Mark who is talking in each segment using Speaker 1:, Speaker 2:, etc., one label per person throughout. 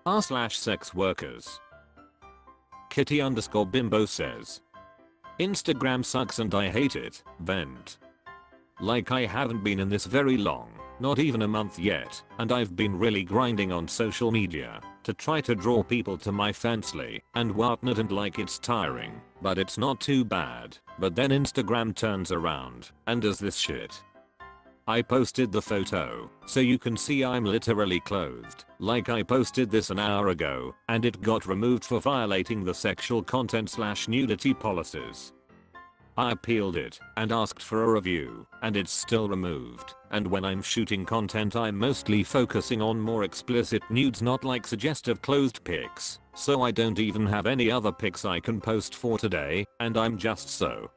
Speaker 1: r/sex workers. Kitty underscore bimbo says, Instagram sucks and I hate it, vent. Like I haven't been in this very long, not even a month yet, and I've been really grinding on social media to try to draw people to my fancy and whatnot, and like it's tiring, but it's not too bad. But then Instagram turns around and does this shit. I posted the photo, so you can see I'm literally clothed, like I posted this an hour ago, and it got removed for violating the sexual content/nudity policies. I appealed it and asked for a review, and it's still removed. And when I'm shooting content, I'm mostly focusing on more explicit nudes, not like suggestive closed pics, so I don't even have any other pics I can post for today, and I'm just so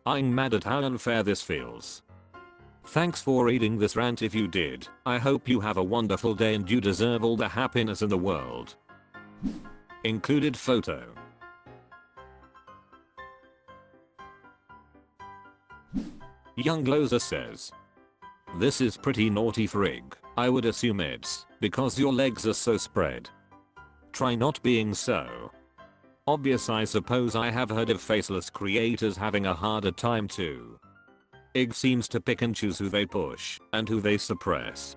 Speaker 1: I'm mad at how unfair this feels. Thanks for reading this rant. If you did, I hope you have a wonderful day and you deserve all the happiness in the world. Included photo. Young Loser says, this is pretty naughty frig. I would assume it's because your legs are so spread. Try not being so obvious. I suppose I have heard of faceless creators having a harder time too. IG seems to pick and choose who they push and who they suppress.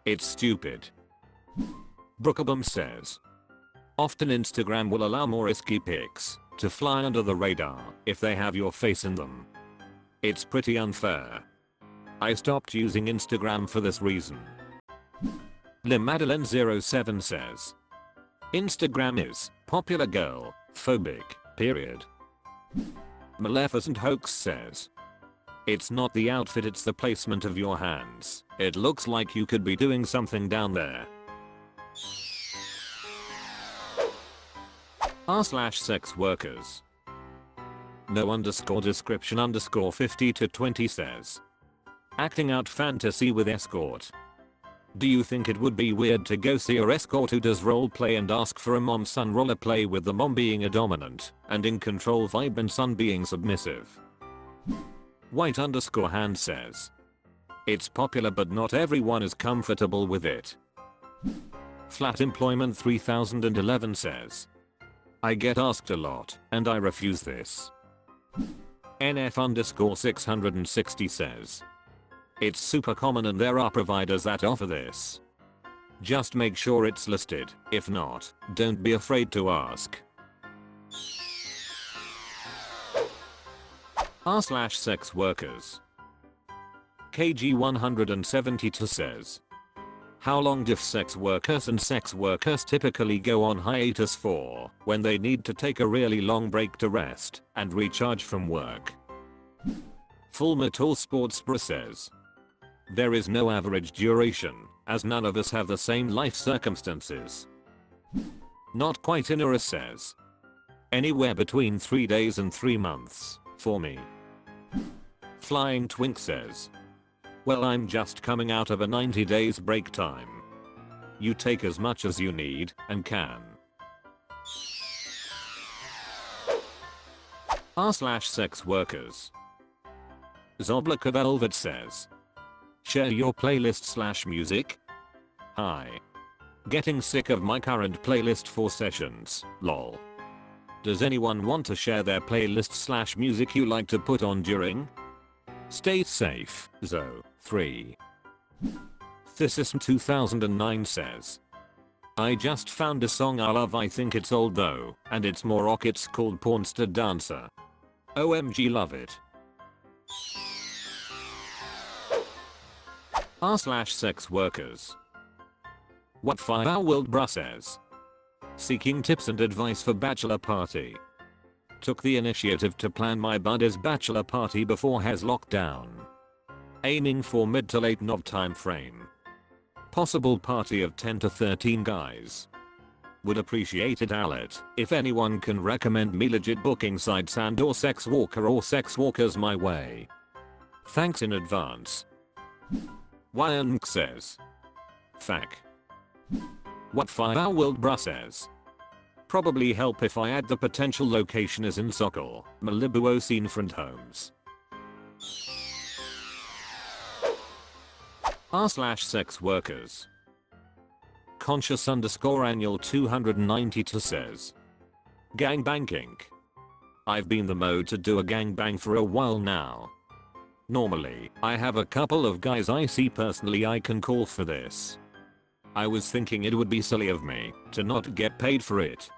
Speaker 1: It's stupid. Brookabum says, often Instagram will allow more risky pics to fly under the radar if they have your face in them. It's pretty unfair. I stopped using Instagram for this reason. LeMadeline07 says, Instagram is popular girl phobic, period. Maleficent Hoax says, it's not the outfit, it's the placement of your hands. It looks like you could be doing something down there. r/sex workers. No underscore description underscore 50 to 20 says, acting out fantasy with escort. Do you think it would be weird to go see a escort who does roleplay and ask for a mom-son rollerplay, with the mom being a dominant and in control vibe and son being submissive? White underscore hand says, it's popular but not everyone is comfortable with it. Flat Employment 3011 says, I get asked a lot and I refuse this. NF underscore 660 says, it's super common and there are providers that offer this. Just make sure it's listed. If not, don't be afraid to ask. r/sex workers. KG 172 says, how long do sex workers and sex workers typically go on hiatus for when they need to take a really long break to rest and recharge from work? Full Metal Sports Bra says, there is no average duration, as none of us have the same life circumstances. Not Quite Inera says, anywhere between 3 days and 3 months for me. Flying Twink says, well, I'm just coming out of a 90 days break time. You take as much as you need and can. r/sex workers. Zoblika Velvet says, share your playlist/music? Hi. Getting sick of my current playlist 4 sessions, lol. Does anyone want to share their playlist/music you like to put on during? Stay safe, Zo. 3. Thisism 2009 says, I just found a song I love. I think it's old though, and it's more rock. It's called Pornstar Dancer. OMG, love it. r/sex workers. What Fire World Bra says, seeking tips and advice for bachelor party. Took the initiative to plan my buddy's bachelor party before his lockdown. Aiming for mid to late Nov time frame. Possible party of 10 to 13 guys. Would appreciate it Alet if anyone can recommend me legit booking sites and or sex workers my way. Thanks in advance. Wyank says, Fack. What Fire World Bra says, probably help if I add the potential location is in Sokol, Malibu Oceanfront Homes. r/sex workers. Conscious_annual 292 says. Gangbang kink. I've been the mode to do a gangbang for a while now. Normally, I have a couple of guys I see personally I can call for this. I was thinking it would be silly of me to not get paid for it.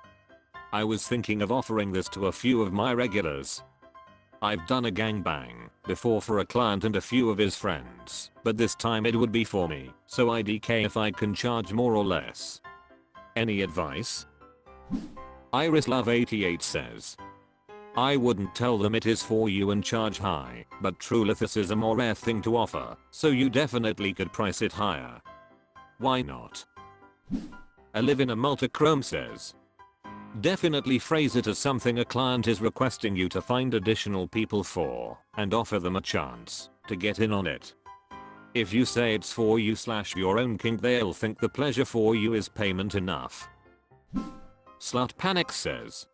Speaker 1: I was thinking of offering this to a few of my regulars. I've done a gangbang before for a client and a few of his friends, but this time it would be for me, so IDK if I can charge more or less. Any advice? IrisLove88 says. I wouldn't tell them it is for you and charge high, but truly this is a more rare thing to offer, so you definitely could price it higher. Why not? I live in a multichrome says. Definitely phrase it as something a client is requesting you to find additional people for, and offer them a chance to get in on it. If you say it's for you / your own kink, they'll think the pleasure for you is payment enough. Slut Panic says.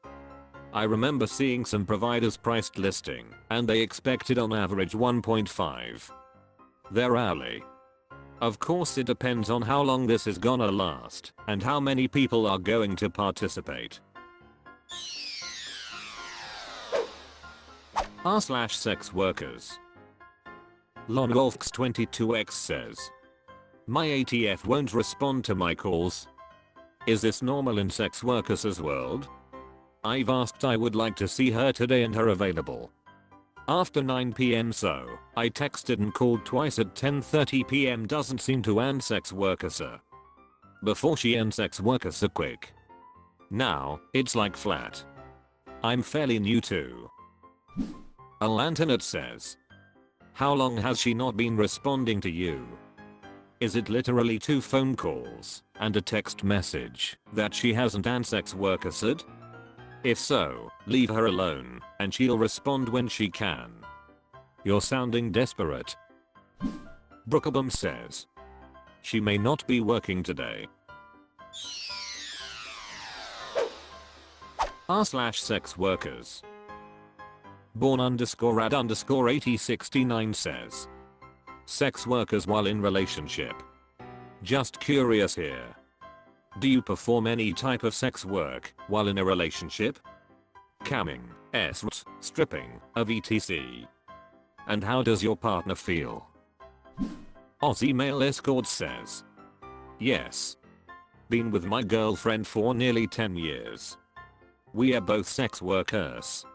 Speaker 1: I remember seeing some providers priced listing, and they expected on average 1.5. Their hourly. Of course it depends on how long this is gonna last, and how many people are going to participate. r/sex workers. Lonwolfx22x says. My ATF won't respond to my calls. Is this normal in sex workers' world? I've asked I would like to see her today and her available after 9 PM, so I texted and called twice at 10:30 PM. Doesn't seem to end sex workers before she ends sex workers quick. Now it's like flat. I'm fairly new too. A Lanternet says. How long has she not been responding to you? Is it literally 2 phone calls and a text message that she hasn't and sex workers? If so, leave her alone, and she'll respond when she can. You're sounding desperate. Brookabum says. She may not be working today. r/sex workers. Born_ad_8069 says. Sex workers while in relationship. Just curious here. Do you perform any type of sex work while in a relationship? Camming, escort, stripping, etc. And how does your partner feel? Aussie male escort says. Yes. Been with my girlfriend for nearly 10 years. We are both sex workers.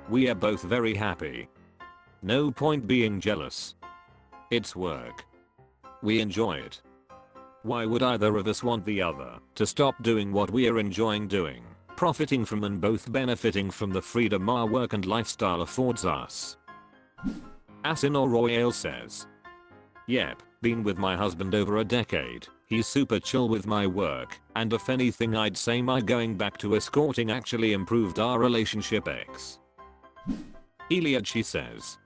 Speaker 1: We are both very happy. No point being jealous. It's work. We enjoy it. Why would either of us want the other to stop doing what we are enjoying doing, profiting from and both benefiting from the freedom our work and lifestyle affords us? Asinor Royale says. Yep, been with my husband over a decade. He's super chill with my work, and if anything I'd say my going back to escorting actually improved our relationship X. Iliad she says.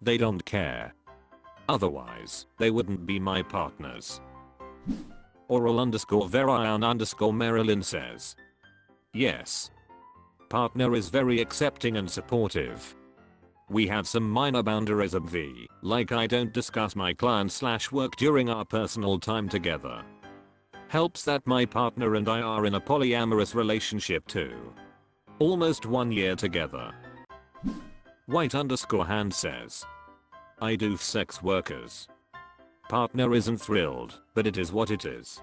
Speaker 1: They don't care. Otherwise, they wouldn't be my partners. Oral_Verion_Marilyn says. Yes. Partner is very accepting and supportive. We have some minor boundaries of V, like I don't discuss my client/work during our personal time together. Helps that my partner and I are in a polyamorous relationship too. Almost 1 year together. White_hand says. I do sex workers. Partner isn't thrilled, but it is what it is.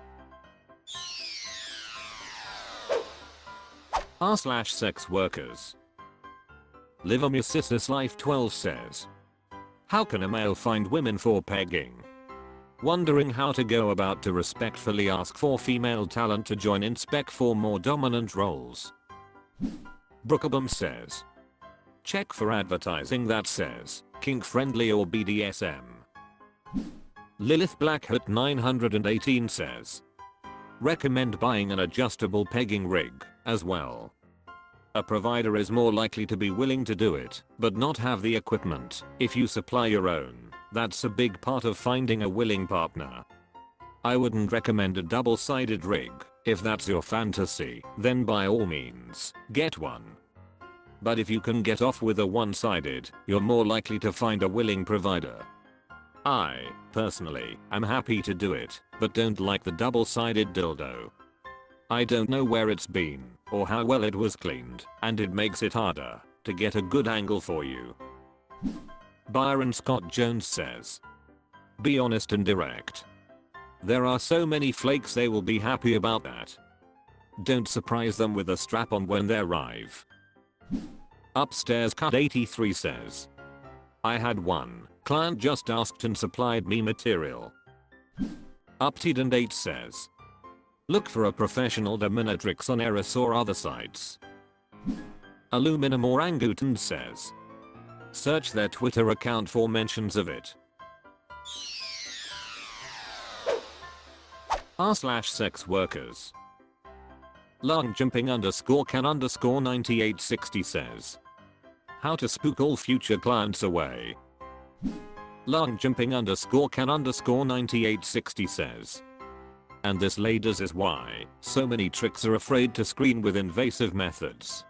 Speaker 1: r/sex workers. Live Life 12 says. How can a male find women for pegging? Wondering how to go about to respectfully ask for female talent to join in spec for more dominant roles. Brookabum says. Check for advertising that says kink friendly or BDSM. Lilith Blackhat 918 says. Recommend buying an adjustable pegging rig as well. A provider is more likely to be willing to do it, but not have the equipment. If you supply your own, that's a big part of finding a willing partner. I wouldn't recommend a double-sided rig. If that's your fantasy, then by all means, get one. But if you can get off with a one-sided, you're more likely to find a willing provider. I, personally, am happy to do it, but don't like the double-sided dildo. I don't know where it's been, or how well it was cleaned, and it makes it harder to get a good angle for you. Byron Scott Jones says, be honest and direct. There are so many flakes, they will be happy about that. Don't surprise them with a strap-on when they arrive. Upstairs Cut 83 says, I had one client just asked and supplied me material. Uptid 8 says, look for a professional dominatrix on Eris or other sites. Aluminum Orangutan says, search their Twitter account for mentions of it. r/SexWorkers. Lungjumping_can_9860 says, how to spook all future clients away. Lungjumping_can_9860 says, and this ladies is why so many tricks are afraid to screen with invasive methods.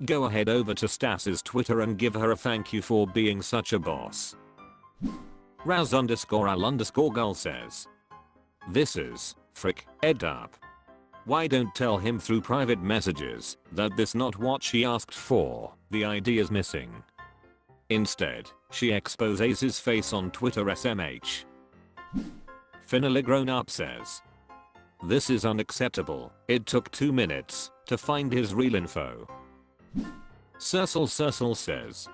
Speaker 1: Go ahead over to Stas's Twitter and give her a thank you for being such a boss. Raz_al_gull says, this is frick ed up. Why don't tell him through private messages that this not what she asked for, the ID is missing. Instead, she exposes his face on Twitter SMH. Finally Grown Up says, this is unacceptable, it took 2 minutes to find his real info. Cecil says,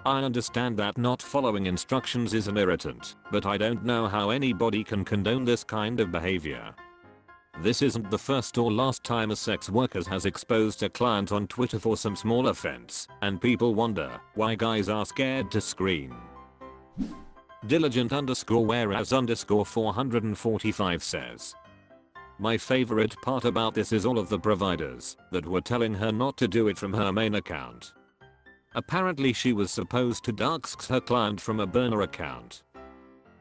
Speaker 1: I understand that not following instructions is an irritant, but I don't know how anybody can condone this kind of behavior. This isn't the first or last time a sex worker has exposed a client on Twitter for some small offense, and people wonder why guys are scared to screen. Diligent_whereas_445 says, my favorite part about this is all of the providers that were telling her not to do it from her main account. Apparently she was supposed to dox her client from a burner account.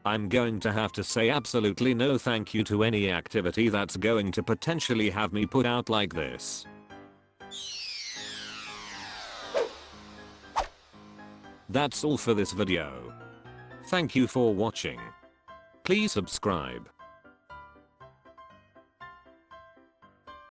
Speaker 1: I'm going to have to say absolutely no thank you to any activity that's going to potentially have me put out like this. That's all for this video. Thank you for watching. Please subscribe.